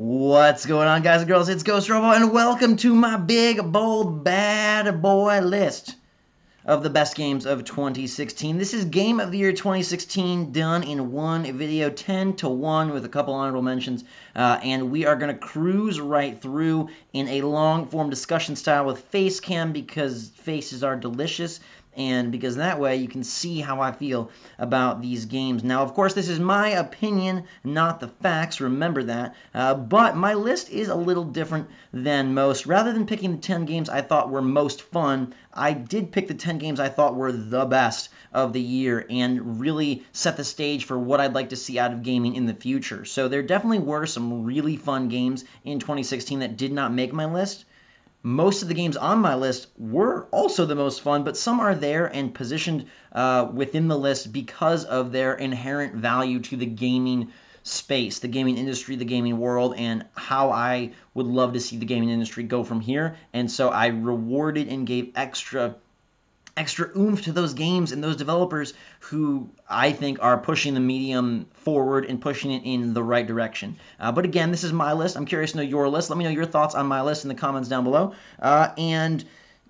What's going on, guys and girls? It's Ghost Robo, and welcome to my big, bold, bad boy list of the best games of 2016. This is Game of the Year 2016 done in one video, 10 to 1 with a couple honorable mentions, and we are going to cruise right through in a long-form discussion style with face cam because faces are delicious, and because that way you can see how I feel about these games. Now, of course, this is my opinion, not the facts, remember that, but my list is a little different than most. Rather than picking the 10 games I thought were most fun, I did pick the 10 games I thought were the best of the year and really set the stage for what I'd like to see out of gaming in the future. So there definitely were some really fun games in 2016 that did not make my list. Most of the games on my list were also the most fun, but some are there and positioned within the list because of their inherent value to the gaming space, the gaming industry, the gaming world, and how I would love to see the gaming industry go from here. And so I rewarded and gave extra oomph to those games and those developers who I think are pushing the medium forward and pushing it in the right direction. But again, this is my list. I'm curious to know your list. Let me know your thoughts on my list in the comments down below. And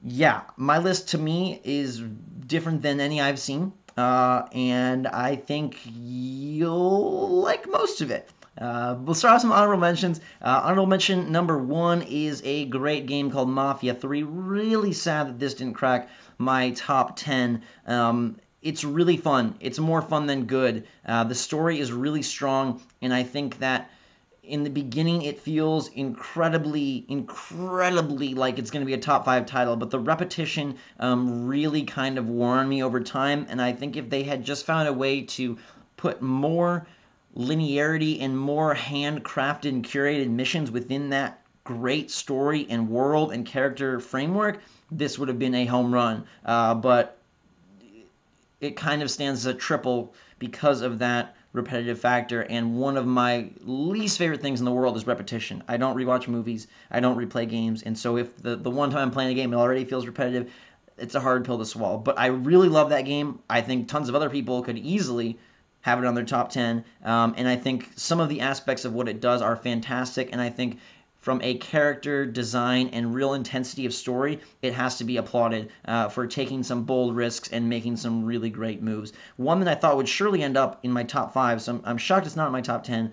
yeah, my list to me is different than any I've seen. And I think you'll like most of it. We'll start with some honorable mentions. Honorable mention number 1 is a great game called Mafia 3. Really sad that this didn't crack my top 10. It's really fun. It's more fun than good. The story is really strong, and I think that in the beginning it feels incredibly like it's going to be a top 5 title, but the repetition really kind of wore on me over time, and I think if they had just found a way to put more linearity and more handcrafted and curated missions within that great story and world and character framework, this would have been a home run. But it kind of stands as a triple because of that repetitive factor, and one of my least favorite things in the world is repetition. I don't rewatch movies, I don't replay games, and so if the one time I'm playing a game it already feels repetitive, it's a hard pill to swallow. But I really love that game. I think tons of other people could easily have it on their top 10, and I think some of the aspects of what it does are fantastic, and I think from a character design and real intensity of story, it has to be applauded for taking some bold risks and making some really great moves. One that I thought would surely end up in my top 5, so I'm shocked it's not in my top 10,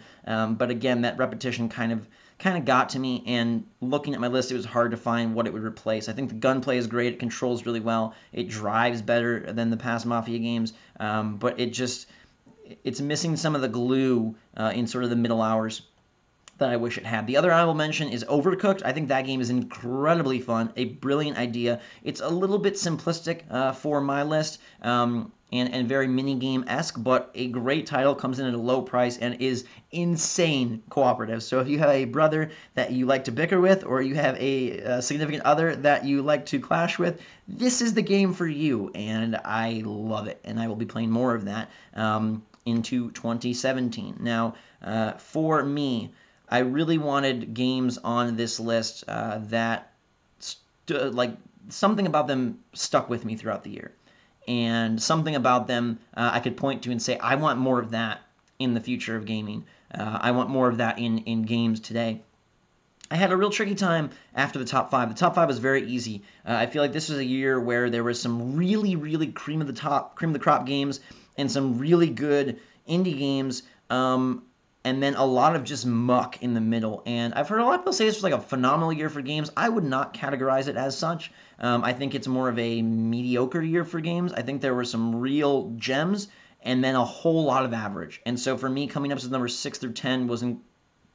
but again, that repetition kind of got to me, and looking at my list, it was hard to find what it would replace. I think the gunplay is great, it controls really well, it drives better than the past Mafia games, but it's missing some of the glue in sort of the middle hours that I wish it had. The other honorable mention is Overcooked. I think that game is incredibly fun, a brilliant idea. It's a little bit simplistic for my list, and very minigame-esque, but a great title, comes in at a low price, and is insane cooperative. So if you have a brother that you like to bicker with, or you have a significant other that you like to clash with, this is the game for you, and I love it, and I will be playing more of that into 2017. Now, for me, I really wanted games on this list that like something about them stuck with me throughout the year, and something about them I could point to and say, I want more of that in the future of gaming. I want more of that in games today. I had a real tricky time after the top 5. The top 5 was very easy. I feel like this was a year where there was some really cream of the crop games, and some really good indie games, and then a lot of just muck in the middle. And I've heard a lot of people say this was like a phenomenal year for games. I would not categorize it as such. I think it's more of a mediocre year for games. I think there were some real gems, and then a whole lot of average. And so for me, coming up with numbers 6 through 10 was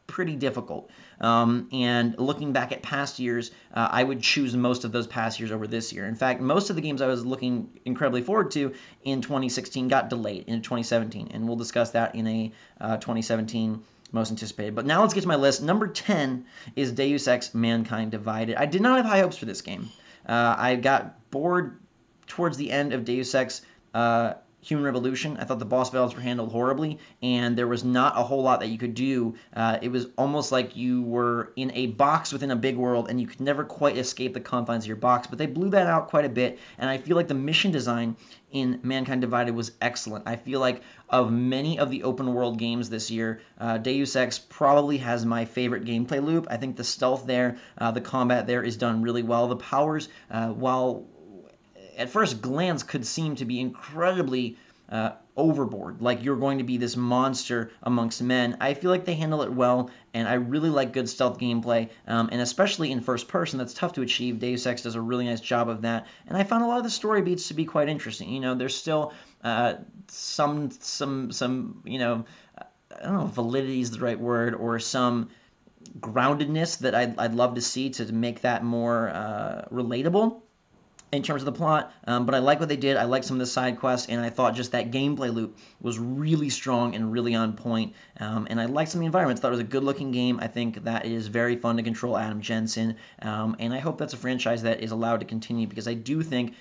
pretty difficult. And looking back at past years, I would choose most of those past years over this year. In fact, most of the games I was looking incredibly forward to in 2016 got delayed into 2017, and we'll discuss that in a 2017 most anticipated. But now let's get to my list. Number 10 is Deus Ex: Mankind Divided. I did not have high hopes for this game. I got bored towards the end of Deus Ex Human Revolution, I thought the boss battles were handled horribly, and there was not a whole lot that you could do. It was almost like you were in a box within a big world, and you could never quite escape the confines of your box. But they blew that out quite a bit, and I feel like the mission design in Mankind Divided was excellent. I feel like of many of the open world games this year, Deus Ex probably has my favorite gameplay loop. I think the stealth there, the combat there is done really well. The powers, while at first glance could seem to be incredibly overboard, like you're going to be this monster amongst men, I feel like they handle it well, and I really like good stealth gameplay, and especially in first person, that's tough to achieve. Deus Ex does a really nice job of that, and I found a lot of the story beats to be quite interesting. You know, there's still some you know, I don't know if validity is the right word, or some groundedness that I'd love to see to make that more relatable in terms of the plot, but I like what they did. I like some of the side quests, and I thought just that gameplay loop was really strong and really on point. And I liked some of the environments. Thought it was a good-looking game. I think that it is very fun to control Adam Jensen, and I hope that's a franchise that is allowed to continue, because I do think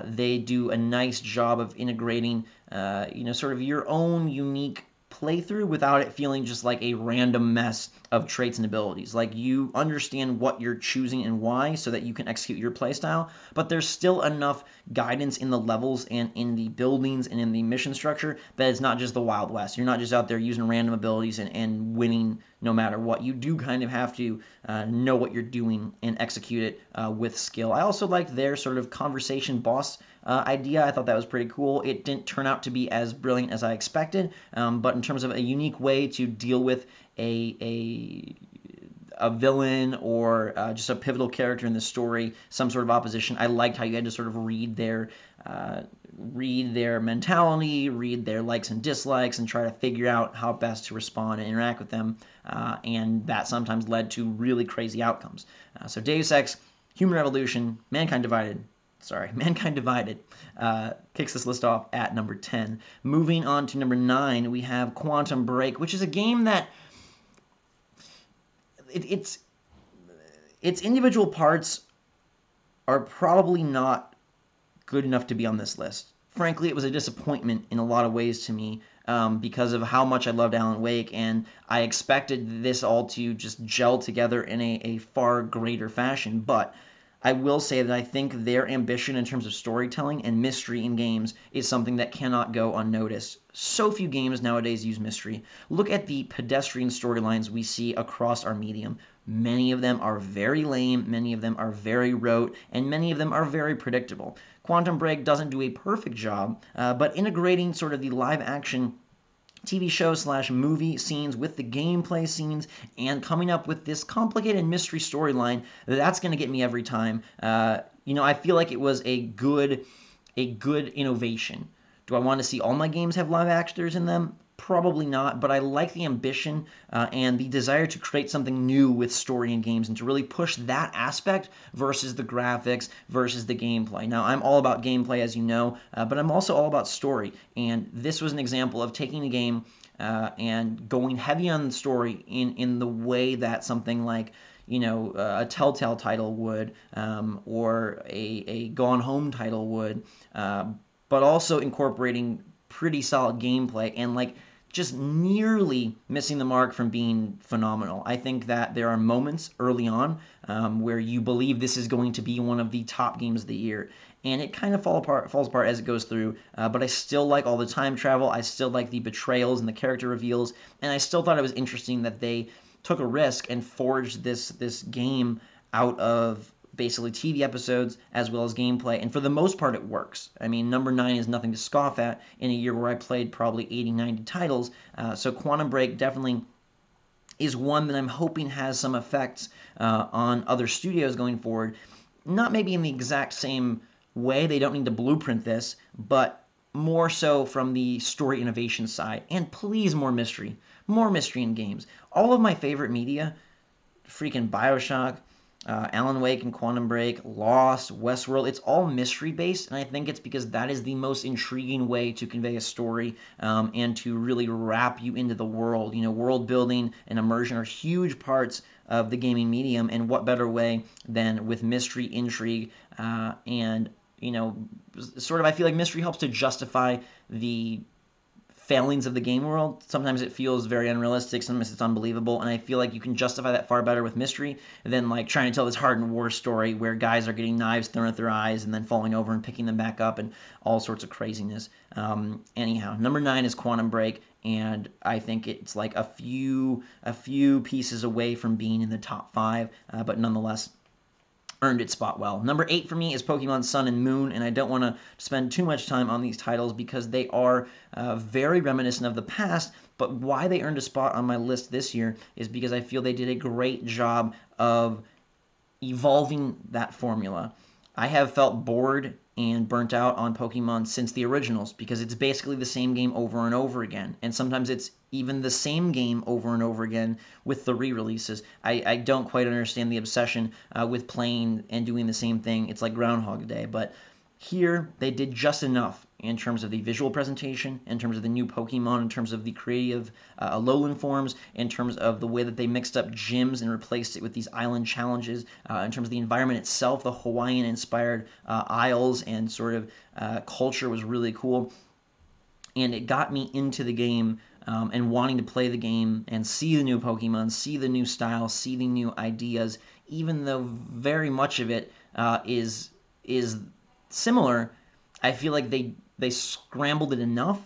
they do a nice job of integrating, you know, sort of your own unique playthrough without it feeling just like a random mess of traits and abilities. Like, you understand what you're choosing and why so that you can execute your playstyle, but there's still enough guidance in the levels and in the buildings and in the mission structure that it's not just the Wild West. You're not just out there using random abilities and winning no matter what. You do kind of have to know what you're doing and execute it with skill. I also liked their sort of conversation boss idea. I thought that was pretty cool. It didn't turn out to be as brilliant as I expected, but in terms of a unique way to deal with a villain or just a pivotal character in the story, some sort of opposition. I liked how you had to sort of read their mentality, read their likes and dislikes, and try to figure out how best to respond and interact with them, and that sometimes led to really crazy outcomes. So Deus Ex, Human Revolution, Mankind Divided kicks this list off at number 10. Moving on to number 9, we have Quantum Break, which is a game that its individual parts are probably not good enough to be on this list. Frankly, it was a disappointment in a lot of ways to me, because of how much I loved Alan Wake, and I expected this all to just gel together in a far greater fashion. But I will say that I think their ambition in terms of storytelling and mystery in games is something that cannot go unnoticed. So few games nowadays use mystery. Look at the pedestrian storylines we see across our medium. Many of them are very lame, many of them are very rote, and many of them are very predictable. Quantum Break doesn't do a perfect job, but integrating sort of the live action TV show / movie scenes with the gameplay scenes and coming up with this complicated mystery storyline, that's going to get me every time. You know, I feel like it was a good innovation. Do I want to see all my games have live actors in them? Probably not, but I like the ambition and the desire to create something new with story in games and to really push that aspect versus the graphics, versus the gameplay. Now, I'm all about gameplay, as you know, but I'm also all about story, and this was an example of taking a game and going heavy on the story in the way that something like, you know, a Telltale title would, or a Gone Home title would, but also incorporating pretty solid gameplay and like just nearly missing the mark from being phenomenal. I think that there are moments early on where you believe this is going to be one of the top games of the year, and it kind of falls apart as it goes through, but I still like all the time travel. I still like the betrayals and the character reveals, and I still thought it was interesting that they took a risk and forged this game out of basically TV episodes as well as gameplay, and for the most part it works. I mean, number 9 is nothing to scoff at in a year where I played probably 80-90 titles, so Quantum Break definitely is one that I'm hoping has some effects on other studios going forward. Not maybe in the exact same way, they don't need to blueprint this, but more so from the story innovation side. And please, more mystery in games. All of my favorite media, freaking BioShock, Alan Wake and Quantum Break, Lost, Westworld, it's all mystery-based, and I think it's because that is the most intriguing way to convey a story and to really wrap you into the world. You know, world building and immersion are huge parts of the gaming medium, and what better way than with mystery, intrigue, and sort of, I feel like mystery helps to justify the failings of the game world. Sometimes it feels very unrealistic, sometimes it's unbelievable, and I feel like you can justify that far better with mystery than like trying to tell this hardened war story where guys are getting knives thrown at their eyes and then falling over and picking them back up and all sorts of craziness. Anyhow, number 9 is Quantum Break, and I think it's like a few pieces away from being in the top 5, but nonetheless earned its spot well. Number 8 for me is Pokemon Sun and Moon, and I don't want to spend too much time on these titles because they are very reminiscent of the past, but why they earned a spot on my list this year is because I feel they did a great job of evolving that formula. I have felt bored and burnt out on Pokemon since the originals because it's basically the same game over and over again. And sometimes it's even the same game over and over again with the re-releases. I don't quite understand the obsession with playing and doing the same thing. It's like Groundhog Day. But here, they did just enough in terms of the visual presentation, in terms of the new Pokemon, in terms of the creative Alolan forms, in terms of the way that they mixed up gyms and replaced it with these island challenges, in terms of the environment itself, the Hawaiian-inspired isles and sort of culture was really cool. And it got me into the game and wanting to play the game and see the new Pokemon, see the new style, see the new ideas, even though very much of it is similar. I feel like they scrambled it enough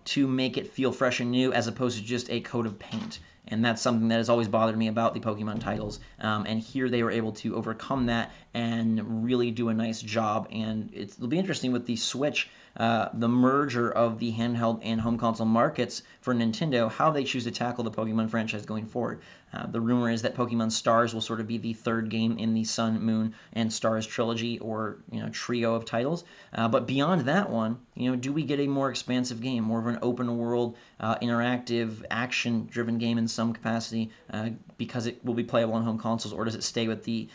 to make it feel fresh and new as opposed to just a coat of paint. And that's something that has always bothered me about the Pokemon titles. And here they were able to overcome that and really do a nice job. And it'll be interesting with the Switch, the merger of the handheld and home console markets for Nintendo, how they choose to tackle the Pokemon franchise going forward. The rumor is that Pokemon Stars will sort of be the third game in the Sun, Moon, and Stars trilogy or trio of titles. But beyond that one, do we get a more expansive game, more of an open world, interactive, action-driven game in some capacity because it will be playable on home consoles, or does it stay with the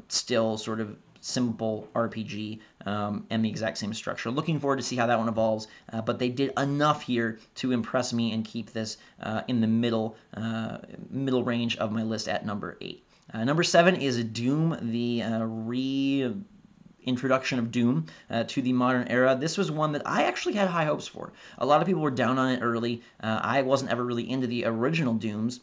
still sort of simple RPG and the exact same structure? Looking forward to see how that one evolves, but they did enough here to impress me and keep this in the middle range of my list at number 8. Number 7 is Doom, the reintroduction of Doom to the modern era. This was one that I actually had high hopes for. A lot of people were down on it early. I wasn't ever really into the original Dooms,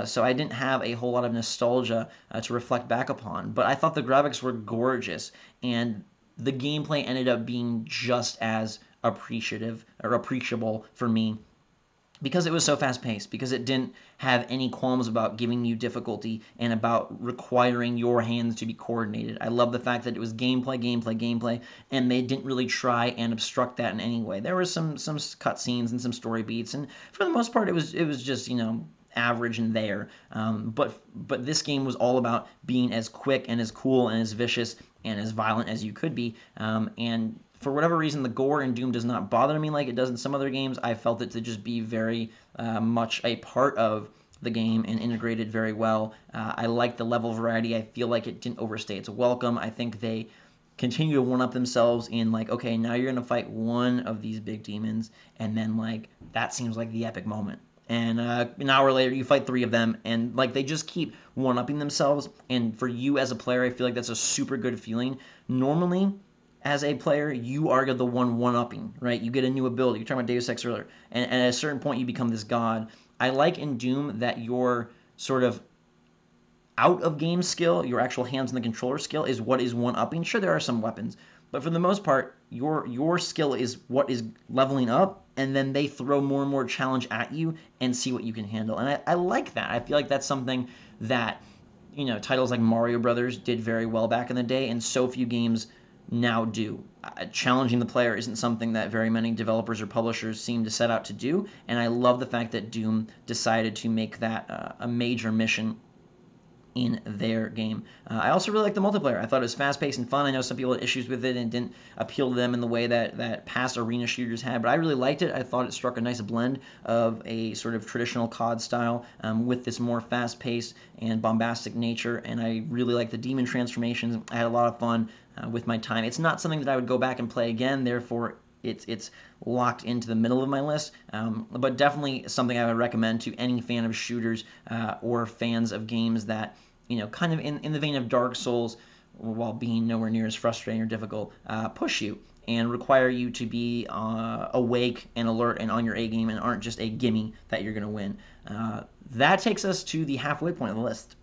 so I didn't have a whole lot of nostalgia to reflect back upon. But I thought the graphics were gorgeous, and the gameplay ended up being just as appreciable for me because it was so fast-paced, because it didn't have any qualms about giving you difficulty and about requiring your hands to be coordinated. I love the fact that it was gameplay, and they didn't really try and obstruct that in any way. There were some cutscenes and some story beats, and for the most part, it was just average and there. But this game was all about being as quick and as cool and as vicious and as violent as you could be, and for whatever reason, the gore in Doom does not bother me like it does in some other games. I felt it to just be very much a part of the game and integrated very well. I like the level variety. I feel like it didn't overstay its welcome. I think they continue to one-up themselves in okay, now you're going to fight one of these big demons, and then that seems like the epic moment. And an hour later, you fight 3 of them, and they just keep one-upping themselves. And for you as a player, I feel like that's a super good feeling. Normally, as a player, you are the one-upping, right? You get a new ability. You're talking about Deus Ex earlier. And at a certain point, you become this god. I like in Doom that your sort of out-of-game skill, your actual hands on the controller skill, is what is one-upping. Sure, there are some weapons. But for the most part, your skill is what is leveling up, and then they throw more and more challenge at you and see what you can handle. And I like that. I feel like that's something that, titles like Mario Brothers did very well back in the day, and so few games now do. Challenging the player isn't something that very many developers or publishers seem to set out to do, and I love the fact that Doom decided to make that a major mission in their game. I also really like the multiplayer. I thought it was fast-paced and fun. I know some people had issues with it and didn't appeal to them in the way that past arena shooters had, but I really liked it. I thought it struck a nice blend of a sort of traditional COD style with this more fast-paced and bombastic nature, and I really like the demon transformations. I had a lot of fun with my time. It's not something that I would go back and play again, therefore it's locked into the middle of my list, but definitely something I would recommend to any fan of shooters or fans of games that, kind of in the vein of Dark Souls while being nowhere near as frustrating or difficult, push you and require you to be awake and alert and on your A game and aren't just a gimme that you're going to win. That takes us to the halfway point of the list,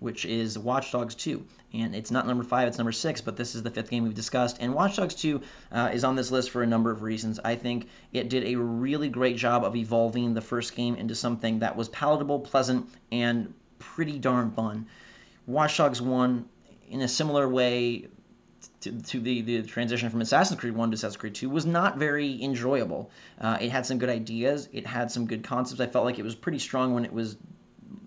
which is Watch Dogs 2. And it's not number 5, it's number 6, but this is the 5th game we've discussed. And Watch Dogs 2 is on this list for a number of reasons. I think it did a really great job of evolving the first game into something that was palatable, pleasant, and pretty darn fun. Watch Dogs 1, in a similar way to the transition from Assassin's Creed 1 to Assassin's Creed 2, was not very enjoyable. It had some good ideas, it had some good concepts. I felt like it was pretty strong when it was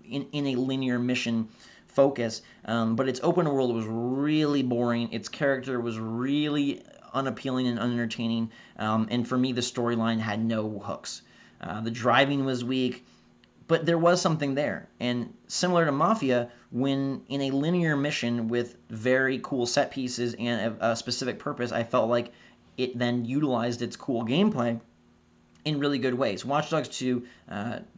in a linear mission focus, but its open world was really boring. Its character was really unappealing and unentertaining, and for me, the storyline had no hooks. The driving was weak, but there was something there. And similar to Mafia, when in a linear mission with very cool set pieces and a specific purpose, I felt like it then utilized its cool gameplay in really good ways. Watch Dogs 2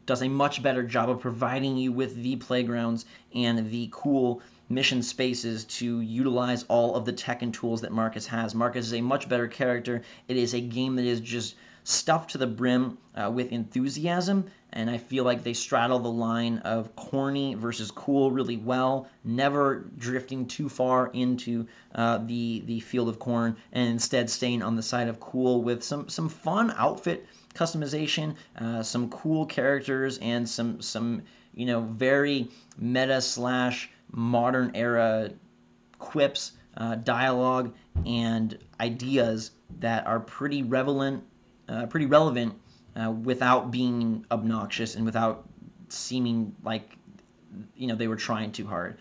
does a much better job of providing you with the playgrounds and the cool mission spaces to utilize all of the tech and tools that Marcus has. Marcus is a much better character. It is a game that is just stuffed to the brim with enthusiasm, and I feel like they straddle the line of corny versus cool really well, never drifting too far into the field of corn, and instead staying on the side of cool with some fun outfit customization, some cool characters, and some very meta slash modern era quips, dialogue, and ideas that are pretty relevant without being obnoxious and without seeming like they were trying too hard.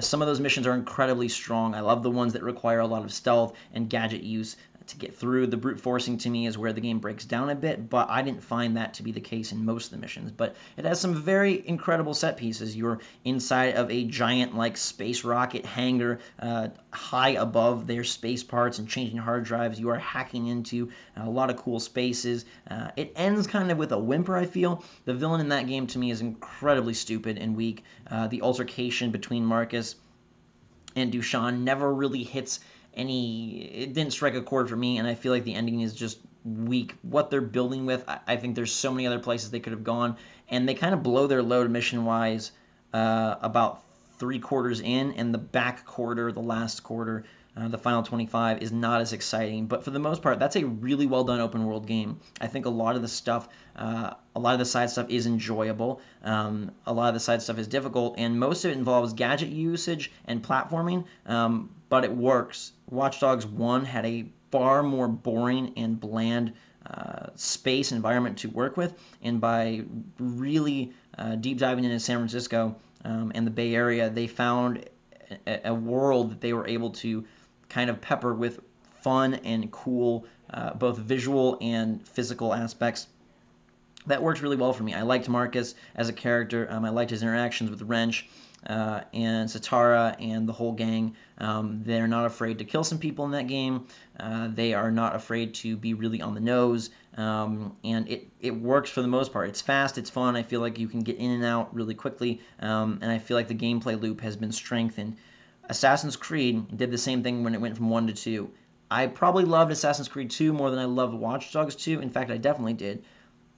Some of those missions are incredibly strong. I love the ones that require a lot of stealth and gadget use to get through. The brute forcing to me is where the game breaks down a bit, but I didn't find that to be the case in most of the missions. But it has some very incredible set pieces. You're inside of a giant like space rocket hangar high above their space parts and changing hard drives. You are hacking into a lot of cool spaces. It ends kind of with a whimper, I feel. The villain in that game to me is incredibly stupid and weak. The altercation between Marcus and Dushan never really hits it didn't strike a chord for me, and I feel like the ending is just weak. What they're building with, I think there's so many other places they could have gone, and they kind of blow their load mission-wise about 3/4 in, and the back quarter, the last quarter, the final 25 is not as exciting. But for the most part, that's a really well done open world game. I think a lot of the stuff, a lot of the side stuff is enjoyable. A lot of the side stuff is difficult, and most of it involves gadget usage and platforming, but it works. Watch Dogs 1 had a far more boring and bland space environment to work with, and by really deep diving into San Francisco and the Bay Area, they found a world that they were able to kind of pepper with fun and cool, both visual and physical aspects. That worked really well for me. I liked Marcus as a character. I liked his interactions with Wrench and Satara and the whole gang. They're not afraid to kill some people in that game. They are not afraid to be really on the nose. And it works for the most part. It's fast, it's fun. I feel like you can get in and out really quickly. And I feel like the gameplay loop has been strengthened. Assassin's Creed did the same thing when it went from 1 to 2. I probably loved Assassin's Creed 2 more than I loved Watch Dogs 2. In fact, I definitely did.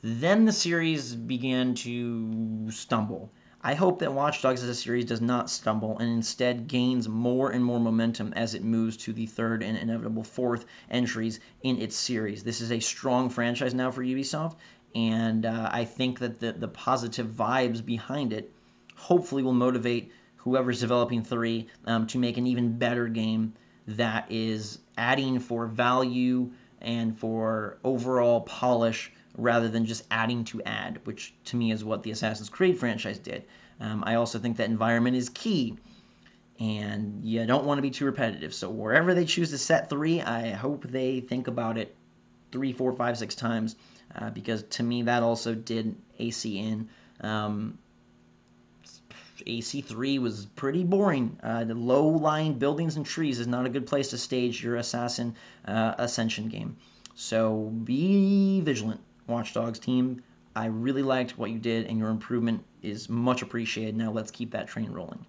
Then the series began to stumble. I hope that Watch Dogs as a series does not stumble and instead gains more and more momentum as it moves to the 3rd and inevitable 4th entries in its series. This is a strong franchise now for Ubisoft, and I think that the positive vibes behind it hopefully will motivate whoever's developing 3 to make an even better game that is adding for value and for overall polish rather than just adding to add, which to me is what the Assassin's Creed franchise did. I also think that environment is key, and you don't want to be too repetitive. So wherever they choose to set 3, I hope they think about it 3, 4, 5, 6 times, because to me that also did AC in. AC3 was pretty boring. The low-lying buildings and trees is not a good place to stage your Assassin Ascension game. So be vigilant, Watch Dogs team. I really liked what you did, and your improvement is much appreciated. Now let's keep that train rolling.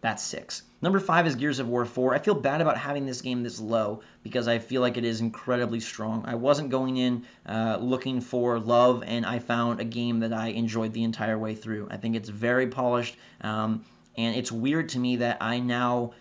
That's 6. Number 5 is Gears of War 4. I feel bad about having this game this low because I feel like it is incredibly strong. I wasn't going in looking for love, and I found a game that I enjoyed the entire way through. I think it's very polished, and it's weird to me that I now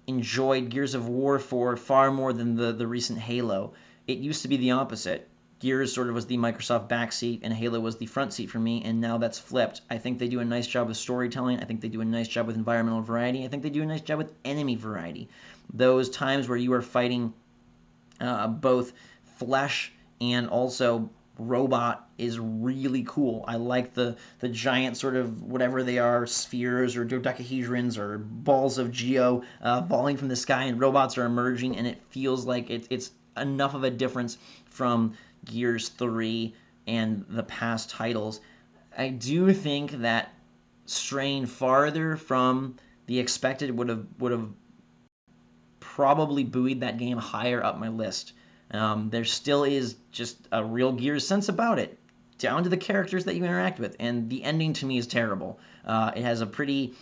enjoyed Gears of War 4 far more than the recent Halo. It used to be the opposite. Gears sort of was the Microsoft backseat, and Halo was the front seat for me, and now that's flipped. I think they do a nice job with storytelling. I think they do a nice job with environmental variety. I think they do a nice job with enemy variety. Those times where you are fighting both flesh and also robot is really cool. I like the giant sort of whatever they are, spheres or dodecahedrons or balls of geo falling from the sky, and robots are emerging, and it feels like it's enough of a difference from Gears 3 and the past titles. I do think that straying farther from the expected would have probably buoyed that game higher up my list. There still is just a real Gears sense about it, down to the characters that you interact with, and the ending to me is terrible. It has a pretty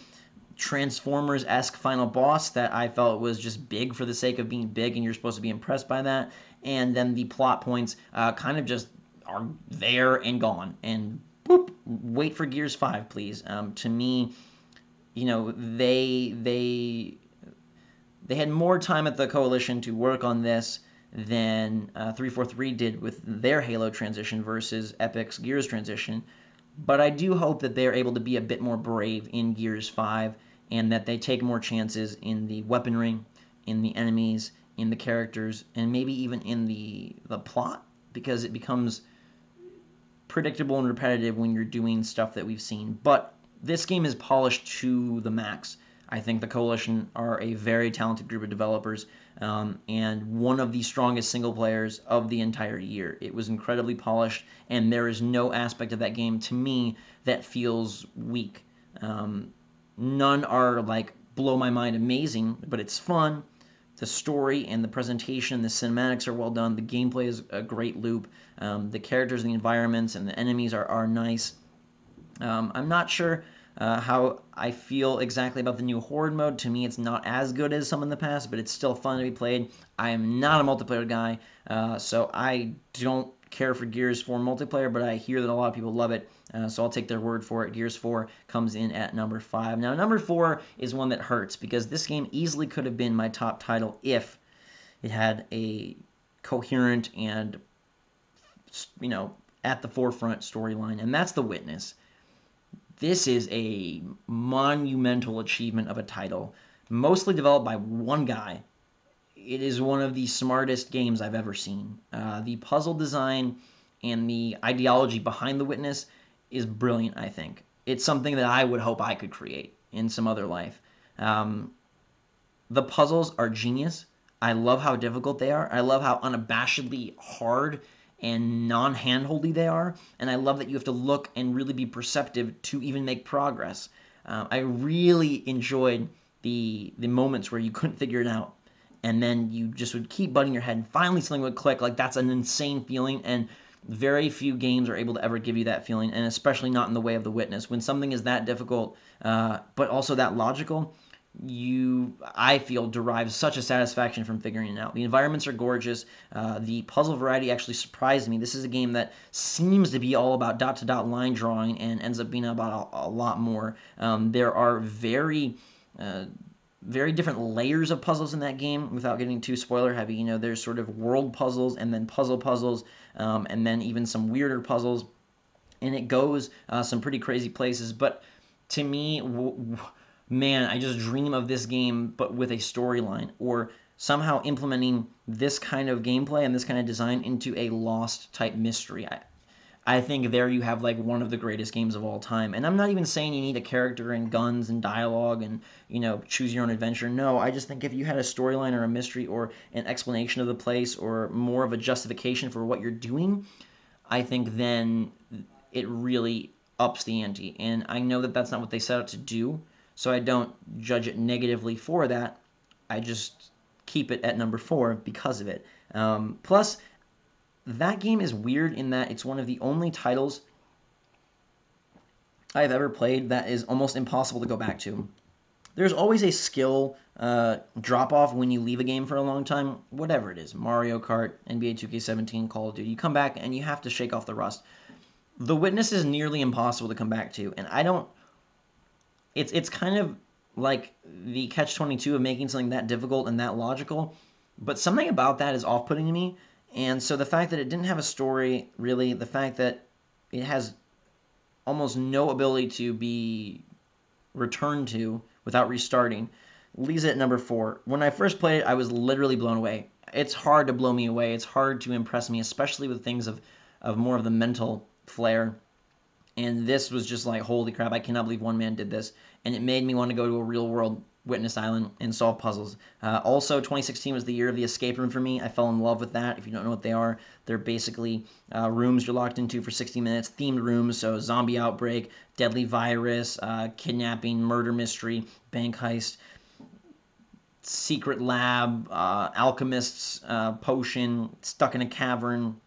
Transformers-esque final boss that I felt was just big for the sake of being big, and you're supposed to be impressed by that. And then the plot points kind of just are there and gone. And boop, wait for Gears 5, please. To me, you know, they had more time at the Coalition to work on this than 343 did with their Halo transition versus Epic's Gears transition. But I do hope that they're able to be a bit more brave in Gears 5 and that they take more chances in the weaponry, in the enemies, in the characters, and maybe even in the plot, because it becomes predictable and repetitive when you're doing stuff that we've seen. But this game is polished to the max. I think the Coalition are a very talented group of developers, and one of the strongest single players of the entire year. It was incredibly polished, and there is no aspect of that game, to me, that feels weak. None are, like, blow my mind amazing, but it's fun. The story and the presentation, the cinematics are well done. The gameplay is a great loop. The characters and the environments and the enemies are nice. I'm not sure how I feel exactly about the new Horde mode. To me, it's not as good as some in the past, but it's still fun to be played. I am not a multiplayer guy, so I don't care for Gears 4 multiplayer, but I hear that a lot of people love it, so I'll take their word for it. Gears 4 comes in at number 5. Now, number 4 is one that hurts, because this game easily could have been my top title if it had a coherent and, you know, at the forefront storyline, and that's The Witness. This is a monumental achievement of a title, mostly developed by one guy. It is one of the smartest games I've ever seen. The puzzle design and the ideology behind The Witness is brilliant, I think. It's something that I would hope I could create in some other life. The puzzles are genius. I love how difficult they are. I love how unabashedly hard and non-handholdy they are, and I love that you have to look and really be perceptive to even make progress. I really enjoyed the moments where you couldn't figure it out, and then you just would keep butting your head, and finally something would click. Like, that's an insane feeling, and very few games are able to ever give you that feeling, and especially not in the way of The Witness. When something is that difficult, but also that logical, I feel, derives such a satisfaction from figuring it out. The environments are gorgeous. The puzzle variety actually surprised me. This is a game that seems to be all about dot-to-dot line drawing and ends up being about a lot more. There are very different layers of puzzles in that game without getting too spoiler heavy. You know, there's sort of world puzzles and then puzzles, and then even some weirder puzzles, and it goes some pretty crazy places. But to me, man, I just dream of this game, but with a storyline, or somehow implementing this kind of gameplay and this kind of design into a Lost-type mystery. I think there you have, like, one of the greatest games of all time. And I'm not even saying you need a character and guns and dialogue and, you know, choose your own adventure. No, I just think if you had a storyline or a mystery or an explanation of the place or more of a justification for what you're doing, I think then it really ups the ante. And I know that that's not what they set out to do, so I don't judge it negatively for that. I just keep it at number 4 because of it. Plus, that game is weird in that it's one of the only titles I've ever played that is almost impossible to go back to. there's always a skill drop off when you leave a game for a long time, whatever it is, Mario Kart, NBA 2K17, Call of Duty. You come back and you have to shake off the rust. The Witness is nearly impossible to come back to, and I don't. It's kind of like the catch-22 of making something that difficult and that logical, but something about that is off-putting to me. And so the fact that it didn't have a story, really, the fact that it has almost no ability to be returned to without restarting, leaves it at number 4. When I first played it, I was literally blown away. It's hard to blow me away. It's hard to impress me, especially with things of more of the mental flair. And this was just like, holy crap, I cannot believe one man did this. And it made me want to go to a real world Witness Island and solve puzzles. Also, 2016 was the year of the escape room for me. I fell in love with that. If you don't know what they are, they're basically rooms you're locked into for 60 minutes, themed rooms. So zombie outbreak, deadly virus, kidnapping, murder mystery, bank heist, secret lab, alchemists, potion, stuck in a cavern,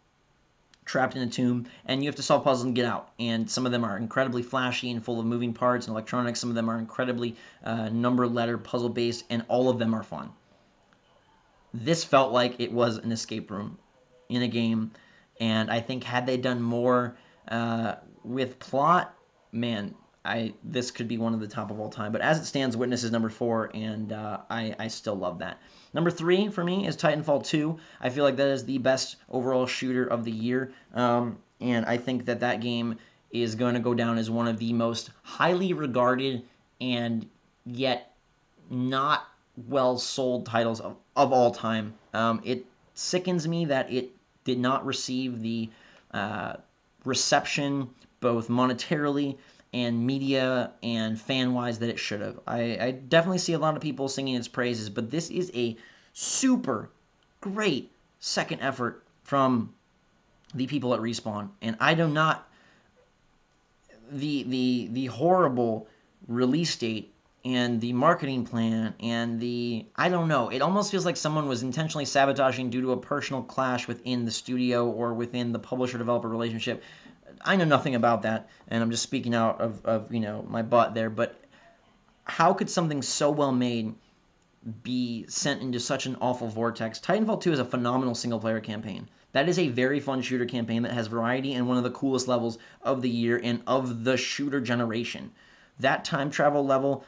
trapped in a tomb, and you have to solve puzzles and get out. And some of them are incredibly flashy and full of moving parts and electronics. Some of them are incredibly number-letter puzzle-based, and all of them are fun. This felt like it was an escape room in a game, and I think had they done more with plot, man, this could be one of the top of all time. But as it stands, Witness is number 4, and I still love that. Number 3 for me is Titanfall 2. I feel like that is the best overall shooter of the year, and I think that game is going to go down as one of the most highly regarded and yet not well-sold titles of all time. It sickens me that it did not receive the reception, both monetarily and media and fan-wise, that it should have. I definitely see a lot of people singing its praises, but this is a super great second effort from the people at Respawn, and I do not. The horrible release date and the marketing plan and I don't know, it almost feels like someone was intentionally sabotaging due to a personal clash within the studio or within the publisher-developer relationship. I know nothing about that, and I'm just speaking out of my butt there, but how could something so well made be sent into such an awful vortex? Titanfall 2 is a phenomenal single-player campaign. That is a very fun shooter campaign that has variety and one of the coolest levels of the year and of the shooter generation. That time travel level,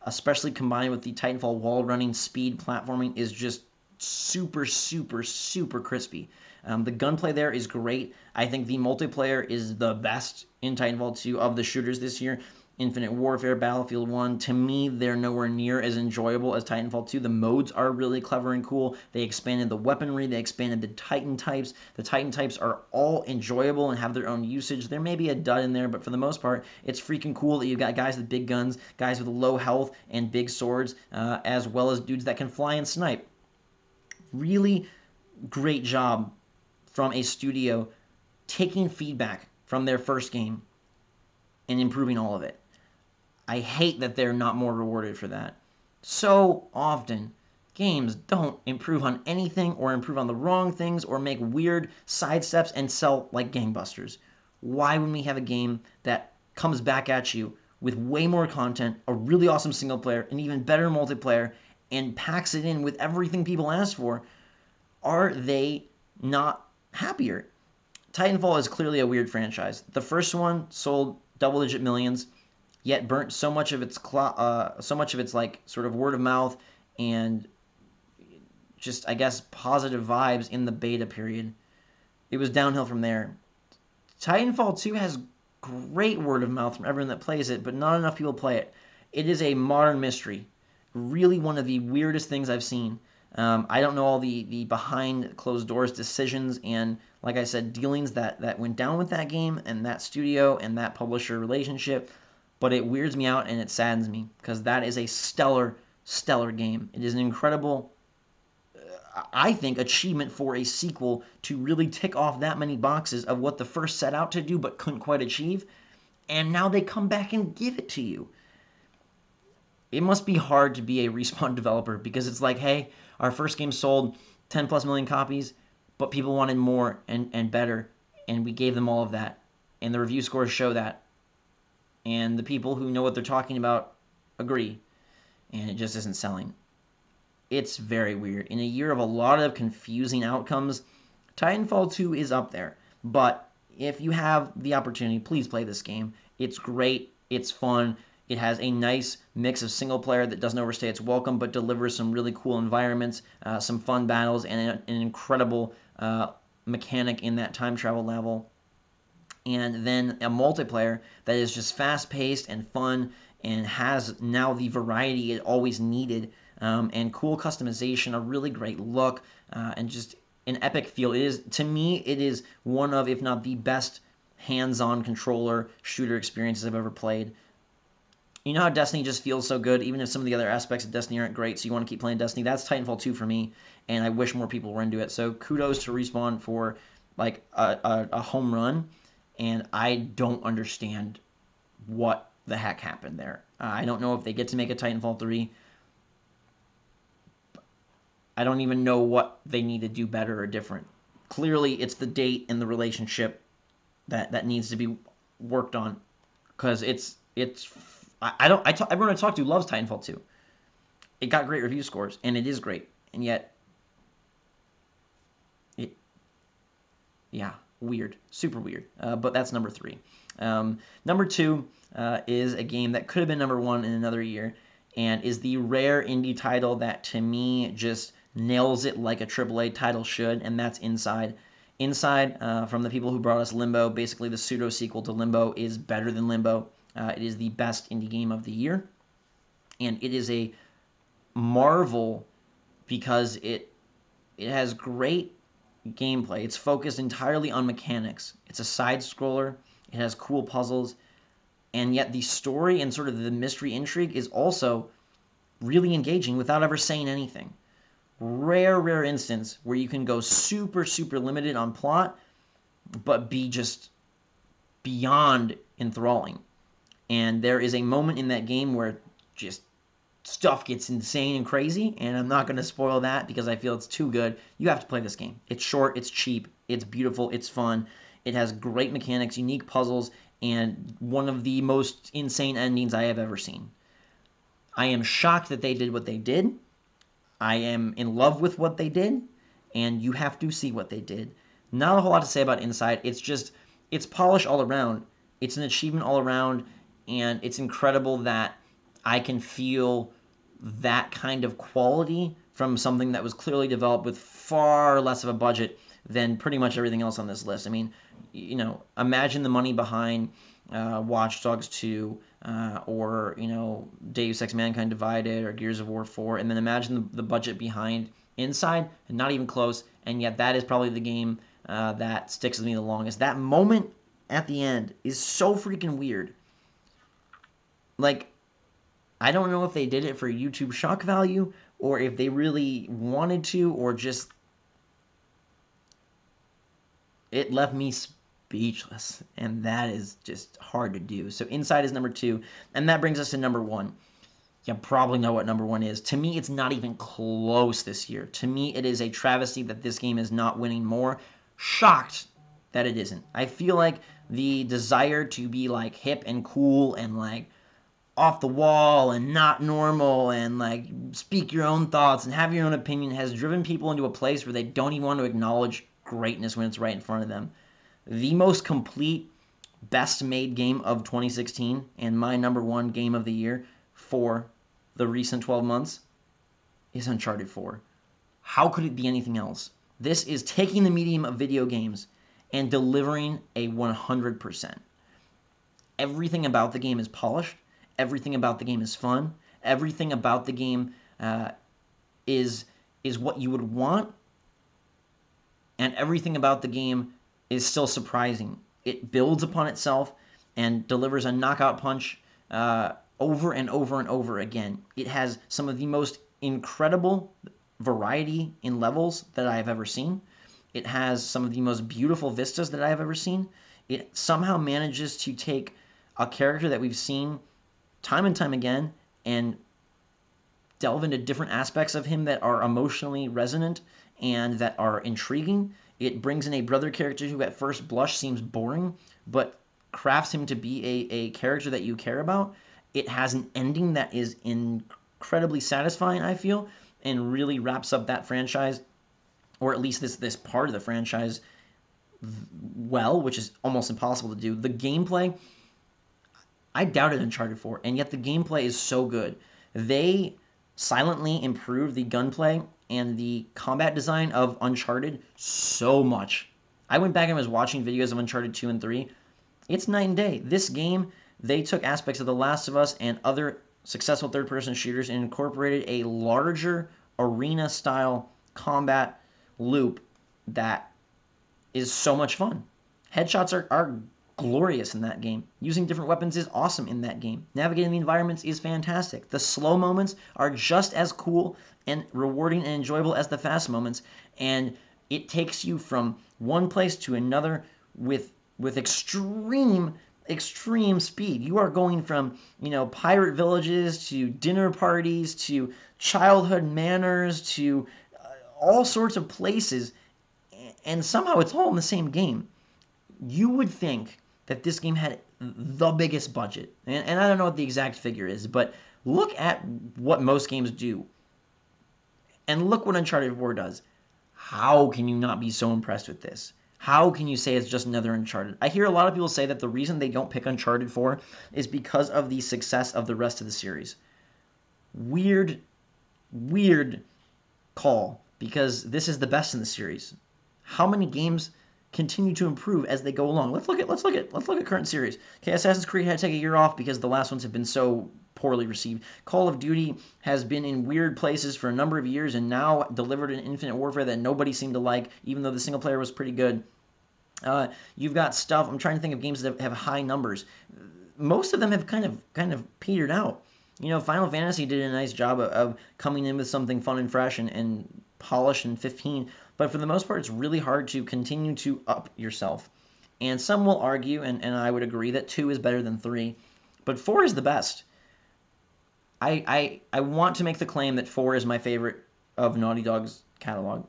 especially combined with the Titanfall wall running, speed, platforming, is just super, super, super crispy. The gunplay there is great. I think the multiplayer is the best in Titanfall 2 of the shooters this year. Infinite Warfare, Battlefield 1, to me, they're nowhere near as enjoyable as Titanfall 2. The modes are really clever and cool. They expanded the weaponry. They expanded the Titan types. The Titan types are all enjoyable and have their own usage. There may be a dud in there, but for the most part, it's freaking cool that you've got guys with big guns, guys with low health and big swords, as well as dudes that can fly and snipe. Really great job from a studio taking feedback from their first game and improving all of it. I hate that they're not more rewarded for that. So often, games don't improve on anything or improve on the wrong things or make weird sidesteps and sell like gangbusters. Why would we have a game that comes back at you with way more content, a really awesome single player, an even better multiplayer, and packs it in with everything people ask for? Are they not happier? Titanfall is clearly a weird franchise. The first one sold double-digit millions, yet burnt so much of its like sort of word of mouth and just, I guess, positive vibes in the beta period. It was downhill from there. Titanfall 2 has great word of mouth from everyone that plays it, but not enough people play it. It is a modern mystery. Really one of the weirdest things I've seen. I don't know all the behind closed doors decisions and, like I said, dealings that went down with that game and that studio and that publisher relationship, but it weirds me out and it saddens me because that is a stellar, stellar game. It is an incredible, I think, achievement for a sequel to really tick off that many boxes of what the first set out to do but couldn't quite achieve, and now they come back and give it to you. It must be hard to be a Respawn developer because it's like, hey, our first game sold 10 plus million copies, but people wanted more and better, and we gave them all of that, and the review scores show that, and the people who know what they're talking about agree. and it just isn't selling. It's very weird. In a year of a lot of confusing outcomes, Titanfall 2 is up there. But if you have the opportunity, please play this game. It's great. It's fun. It has a nice mix of single player that doesn't overstay its welcome, but delivers some really cool environments, some fun battles, and an incredible mechanic in that time travel level. And then a multiplayer that is just fast-paced and fun and has now the variety it always needed, and cool customization, a really great look, and just an epic feel. It is, to me, it is one of, if not the best hands-on controller shooter experiences I've ever played. You know how Destiny just feels so good, even if some of the other aspects of Destiny aren't great, so you want to keep playing Destiny? That's Titanfall 2 for me, and I wish more people were into it. So kudos to Respawn for like a home run, and I don't understand what the heck happened there. I don't know if they get to make a Titanfall 3. I don't even know what they need to do better or different. Clearly, it's the date and the relationship that needs to be worked on, because everyone I talk to loves Titanfall 2. It got great review scores, and it is great, and yet weird, super weird. But that's number 3. Number 2 is a game that could have been number 1 in another year, and is the rare indie title that to me just nails it like a AAA title should, and that's Inside. Inside, from the people who brought us Limbo, basically the pseudo-sequel to Limbo, is better than Limbo. It is the best indie game of the year, and it is a marvel because it has great gameplay. It's focused entirely on mechanics. It's a side-scroller. It has cool puzzles, and yet the story and sort of the mystery intrigue is also really engaging without ever saying anything. Rare instance where you can go super, super limited on plot, but be just beyond enthralling. And there is a moment in that game where just stuff gets insane and crazy, and I'm not going to spoil that because I feel it's too good. You have to play this game. It's short, it's cheap, it's beautiful, it's fun. It has great mechanics, unique puzzles, and one of the most insane endings I have ever seen. I am shocked that they did what they did. I am in love with what they did, and you have to see what they did. Not a whole lot to say about Inside. It's polished all around. It's an achievement all around, and it's incredible that I can feel that kind of quality from something that was clearly developed with far less of a budget than pretty much everything else on this list. I mean, imagine the money behind Watch Dogs 2, or Deus Ex Mankind Divided, or Gears of War 4, and then imagine the budget behind Inside, and not even close, and yet that is probably the game that sticks with me the longest. That moment at the end is so freaking weird. Like, I don't know if they did it for YouTube shock value, or if they really wanted to, or just it left me speechless, and that is just hard to do. So Inside is number 2, and that brings us to number 1. You probably know what number 1 is. To me, it's not even close this year. To me, it is a travesty that this game is not winning more. Shocked that it isn't. I feel like the desire to be like hip and cool and like off the wall and not normal and like speak your own thoughts and have your own opinion has driven people into a place where they don't even want to acknowledge greatness when it's right in front of them. The most complete, best made game of 2016 and my number 1 game of the year for the recent 12 months is Uncharted 4. How could it be anything else? This is taking the medium of video games and delivering a 100%. Everything about the game is polished. Everything about the game is fun. Everything about the game is what you would want. And everything about the game is still surprising. It builds upon itself and delivers a knockout punch over and over and over again. It has some of the most incredible variety in levels that I have ever seen. It has some of the most beautiful vistas that I have ever seen. It somehow manages to take a character that we've seen time and time again and delve into different aspects of him that are emotionally resonant and that are intriguing. It brings in a brother character who at first blush seems boring, but crafts him to be a character that you care about. It has an ending that is incredibly satisfying, I feel, and really wraps up that franchise, or at least this part of the franchise, well, which is almost impossible to do. The gameplay, I doubted Uncharted 4, and yet the gameplay is so good. They silently improved the gunplay and the combat design of Uncharted so much. I went back and was watching videos of Uncharted 2 and 3. It's night and day. This game, they took aspects of The Last of Us and other successful third-person shooters and incorporated a larger arena-style combat loop that is so much fun. Headshots are glorious in that game. Using different weapons is awesome in that game. Navigating the environments is fantastic. The slow moments are just as cool and rewarding and enjoyable as the fast moments, and it takes you from one place to another with extreme speed. You are going from, pirate villages to dinner parties to childhood manors to all sorts of places, and somehow it's all in the same game. You would think that this game had the biggest budget, and I don't know what the exact figure is, but look at what most games do, and look what Uncharted 4 does. How can you not be so impressed with this? How can you say it's just another Uncharted? I hear a lot of people say that the reason they don't pick Uncharted 4 is because of the success of the rest of the series. Weird call, because this is the best in the series. How many games continue to improve as they go along? Let's look at current series. Okay, Assassin's Creed had to take a year off because the last ones have been so poorly received. Call of Duty has been in weird places for a number of years and now delivered an Infinite Warfare that nobody seemed to like, even though the single player was pretty good. You've got stuff. I'm trying to think of games that have high numbers. Most of them have kind of petered out. Final Fantasy did a nice job of coming in with something fun and fresh and polished in 15, but for the most part, it's really hard to continue to up yourself. And some will argue, and I would agree, that 2 is better than 3, but 4 is the best. I want to make the claim that 4 is my favorite of Naughty Dog's catalog.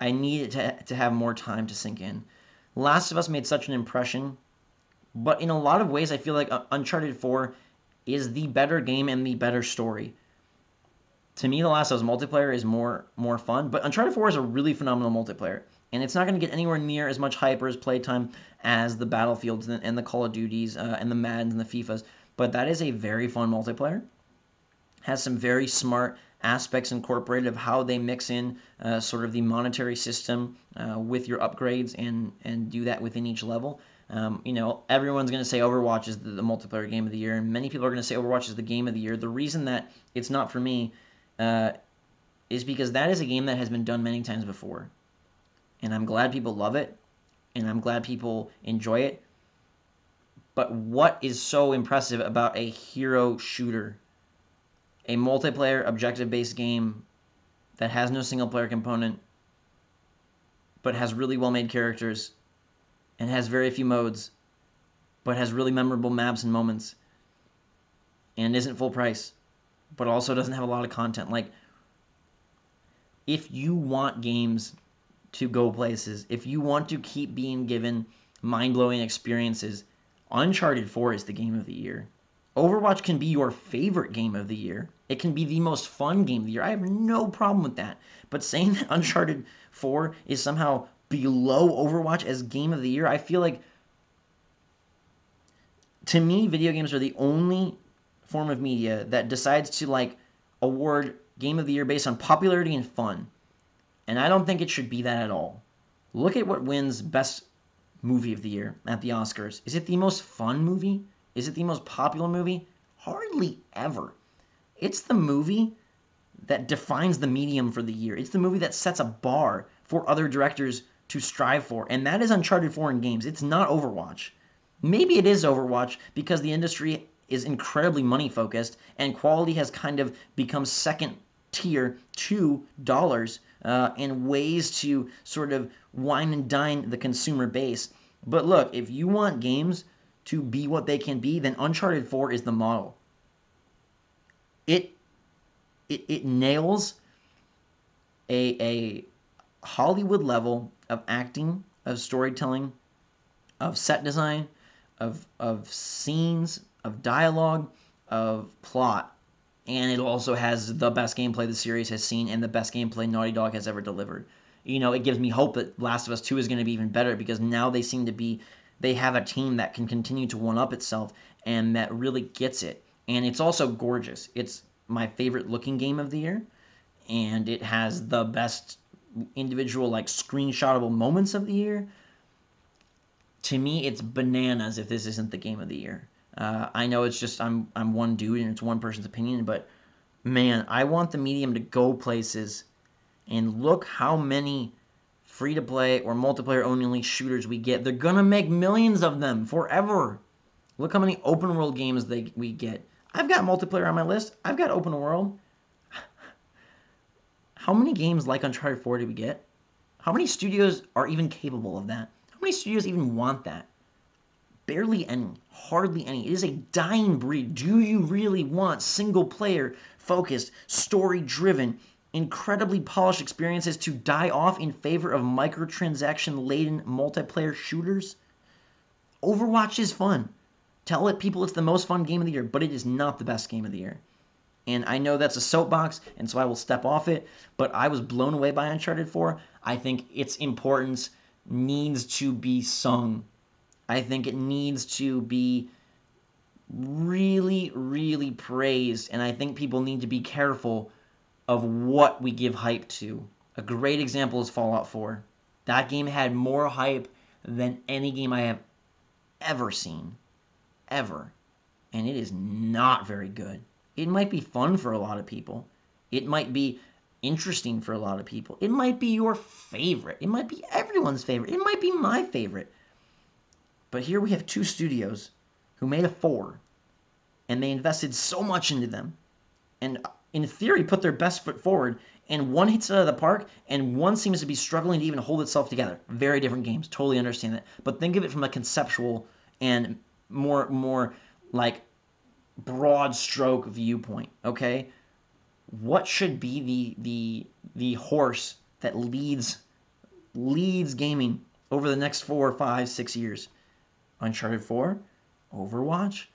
I need it to have more time to sink in. Last of Us made such an impression, but in a lot of ways, I feel like Uncharted 4 is the better game and the better story. To me, The Last of Us multiplayer is more fun, but Uncharted 4 is a really phenomenal multiplayer, and it's not going to get anywhere near as much hype or as playtime as the Battlefields and the Call of Duties and the Maddens and the FIFAs, but that is a very fun multiplayer. Has some very smart aspects incorporated of how they mix in sort of the monetary system with your upgrades and do that within each level. Everyone's going to say Overwatch is the multiplayer game of the year, and many people are going to say Overwatch is the game of the year. The reason that it's not for me is because that is a game that has been done many times before. And I'm glad people love it, and I'm glad people enjoy it. But what is so impressive about a hero shooter, a multiplayer objective-based game that has no single-player component, but has really well-made characters, and has very few modes, but has really memorable maps and moments, and isn't full price, but also doesn't have a lot of content? Like, if you want games to go places, if you want to keep being given mind-blowing experiences, Uncharted 4 is the game of the year. Overwatch can be your favorite game of the year. It can be the most fun game of the year. I have no problem with that. But saying that Uncharted 4 is somehow below Overwatch as game of the year, I feel like, to me, video games are the only form of media that decides to award game of the year based on popularity and fun. And I don't think it should be that at all. Look at what wins best movie of the year at the Oscars. Is it the most fun movie? Is it the most popular movie? Hardly ever. It's the movie that defines the medium for the year. It's the movie that sets a bar for other directors to strive for, and that is Uncharted 4 in games. It's not Overwatch. Maybe it is Overwatch because the industry is incredibly money-focused, and quality has kind of become second tier to dollars and ways to sort of wine and dine the consumer base. But look, if you want games to be what they can be, then Uncharted 4 is the model. It nails a Hollywood level of acting, of storytelling, of set design, of scenes, of dialogue, of plot And it also has the best gameplay the series has seen and the best gameplay Naughty Dog has ever delivered. You know, it gives me hope that Last of Us 2 is going to be even better because now they seem to be, they have a team that can continue to one-up itself and that really gets it. And it's also gorgeous. It's my favorite looking game of the year, and it has the best individual, like, screenshotable moments of the year. To me, it's bananas if this isn't the game of the year. I know it's just I'm one dude and it's one person's opinion, but man, I want the medium to go places. And look how many free-to-play or multiplayer-only shooters we get. They're gonna make millions of them forever. Look how many open-world games we get. I've got multiplayer on my list. I've got open world. How many games like Uncharted 4 do we get? How many studios are even capable of that? How many studios even want that? Barely any. Hardly any. It is a dying breed. Do you really want single-player, focused, story-driven, incredibly polished experiences to die off in favor of microtransaction-laden multiplayer shooters? Overwatch is fun. Tell people it's the most fun game of the year, but it is not the best game of the year. And I know that's a soapbox, and so I will step off it, but I was blown away by Uncharted 4. I think its importance needs to be sung. I think it needs to be really, really praised, and I think people need to be careful of what we give hype to. A great example is Fallout 4. That game had more hype than any game I have ever seen. Ever. And it is not very good. It might be fun for a lot of people. It might be interesting for a lot of people. It might be your favorite. It might be everyone's favorite. It might be my favorite. But here we have two studios who made a 4, and they invested so much into them, and in theory put their best foot forward, and one hits it out of the park, and one seems to be struggling to even hold itself together. Very different games. Totally understand that. But think of it from a conceptual and more like broad stroke viewpoint, okay? What should be the horse that leads gaming over the next 4, 5, 6 years? Uncharted 4? Overwatch?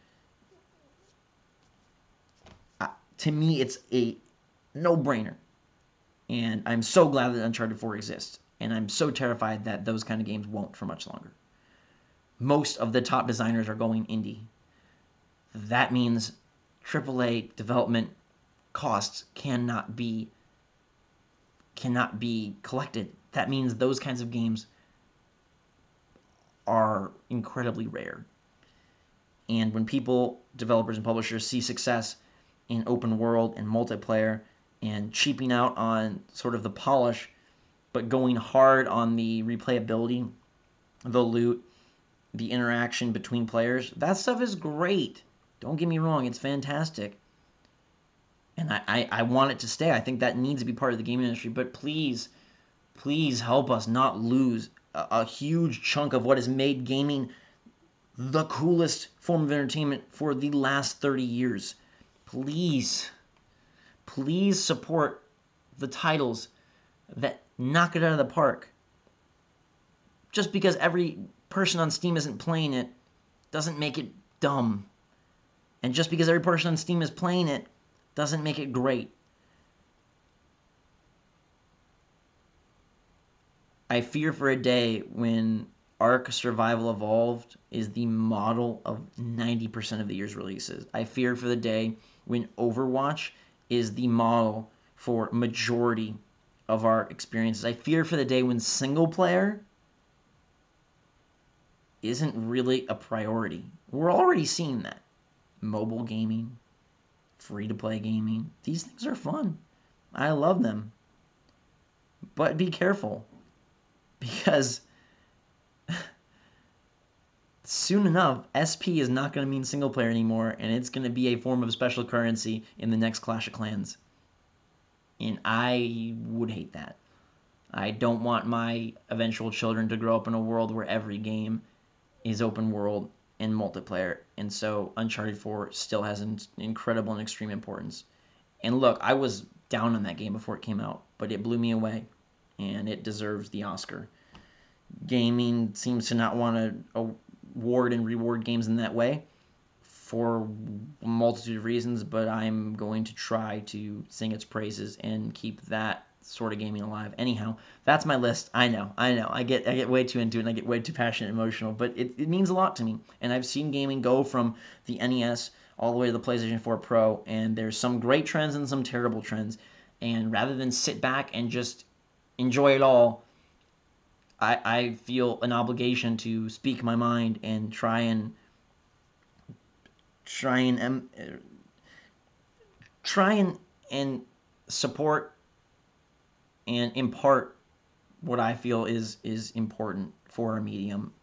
To me, it's a no-brainer. And I'm so glad that Uncharted 4 exists. And I'm so terrified that those kind of games won't for much longer. Most of the top designers are going indie. That means AAA development costs cannot be collected. That means those kinds of games are incredibly rare. And when people, developers and publishers, see success in open world and multiplayer and cheaping out on sort of the polish, but going hard on the replayability, the loot, the interaction between players, that stuff is great. Don't get me wrong, it's fantastic. And I want it to stay. I think that needs to be part of the gaming industry. But please, please help us not lose a huge chunk of what has made gaming the coolest form of entertainment for the last 30 years. Please, please support the titles that knock it out of the park. Just because every person on Steam isn't playing it doesn't make it dumb. And just because every person on Steam is playing it doesn't make it great. I fear for a day when Ark Survival Evolved is the model of 90% of the year's releases. I fear for the day when Overwatch is the model for majority of our experiences. I fear for the day when single player isn't really a priority. We're already seeing that. Mobile gaming, free-to-play gaming, these things are fun. I love them. But be careful, because soon enough, SP is not going to mean single player anymore, and it's going to be a form of special currency in the next Clash of Clans. And I would hate that. I don't want my eventual children to grow up in a world where every game is open world and multiplayer. And so Uncharted 4 still has an incredible and extreme importance. And look, I was down on that game before it came out, but it blew me away, and it deserves the Oscar. Gaming seems to not want to award and reward games in that way. for a multitude of reasons, but I'm going to try to sing its praises and keep that sort of gaming alive. Anyhow, that's my list. I know. I get way too into it and I get way too passionate and emotional, but it means a lot to me. And I've seen gaming go from the NES all the way to the PlayStation 4 Pro, and there's some great trends and some terrible trends. And rather than sit back and just enjoy it all, I feel an obligation to speak my mind and try and support and impart what I feel is important for a medium.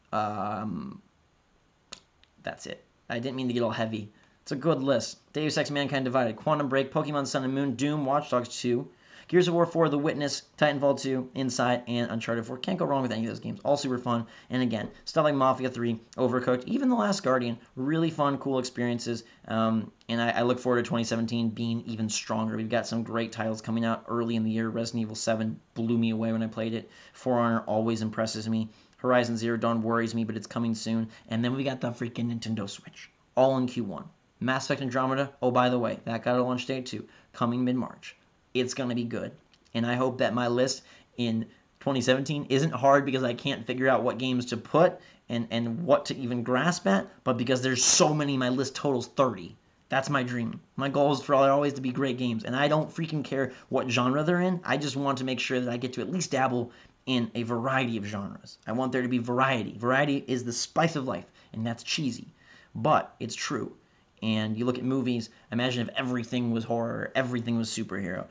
That's it. I didn't mean to get all heavy. It's a good list. Deus Ex: Mankind Divided, Quantum Break, Pokemon Sun and Moon, Doom, Watch Dogs 2, Gears of War 4, The Witness, Titanfall 2, Inside, and Uncharted 4. Can't go wrong with any of those games. All super fun. And again, stuff like Mafia 3, Overcooked, even The Last Guardian. Really fun, cool experiences. And I look forward to 2017 being even stronger. We've got some great titles coming out early in the year. Resident Evil 7 blew me away when I played it. For Honor always impresses me. Horizon Zero Dawn worries me, but it's coming soon. And then we got the freaking Nintendo Switch. All in Q1. Mass Effect Andromeda, oh, by the way, that got a launch date too. Coming mid-March. It's going to be good. And I hope that my list in 2017 isn't hard because I can't figure out what games to put and what to even grasp at, but because there's so many, my list totals 30. That's my dream. My goal is for always to be great games, and I don't freaking care what genre they're in. I just want to make sure that I get to at least dabble in a variety of genres. I want there to be variety. Variety is the spice of life, and that's cheesy, but it's true. And you look at movies, imagine if everything was horror, everything was superhero.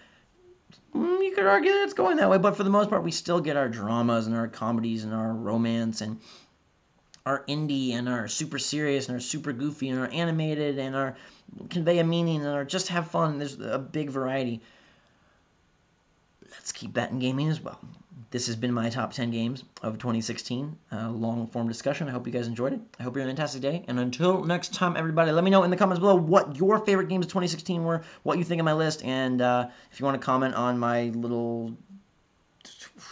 You could argue that it's going that way, but for the most part, we still get our dramas and our comedies and our romance and our indie and our super serious and our super goofy and our animated and our convey a meaning and our just have fun. There's a big variety. Let's keep that in gaming as well. This has been my top 10 games of 2016. Long-form discussion. I hope you guys enjoyed it. I hope you're having a fantastic day. And until next time, everybody, let me know in the comments below what your favorite games of 2016 were, what you think of my list, and if you want to comment on my little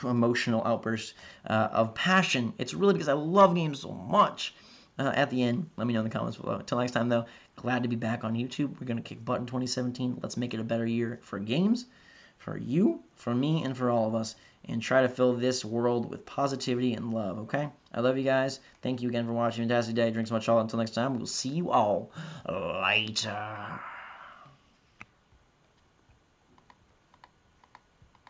emotional outburst of passion, it's really because I love games so much. At the end, let me know in the comments below. Until next time, though, glad to be back on YouTube. We're going to kick butt in 2017. Let's make it a better year for games, for you, for me, and for all of us, and try to fill this world with positivity and love, okay? I love you guys. Thank you again for watching. Fantastic day. Drink so much all. Until next time, we'll see you all later.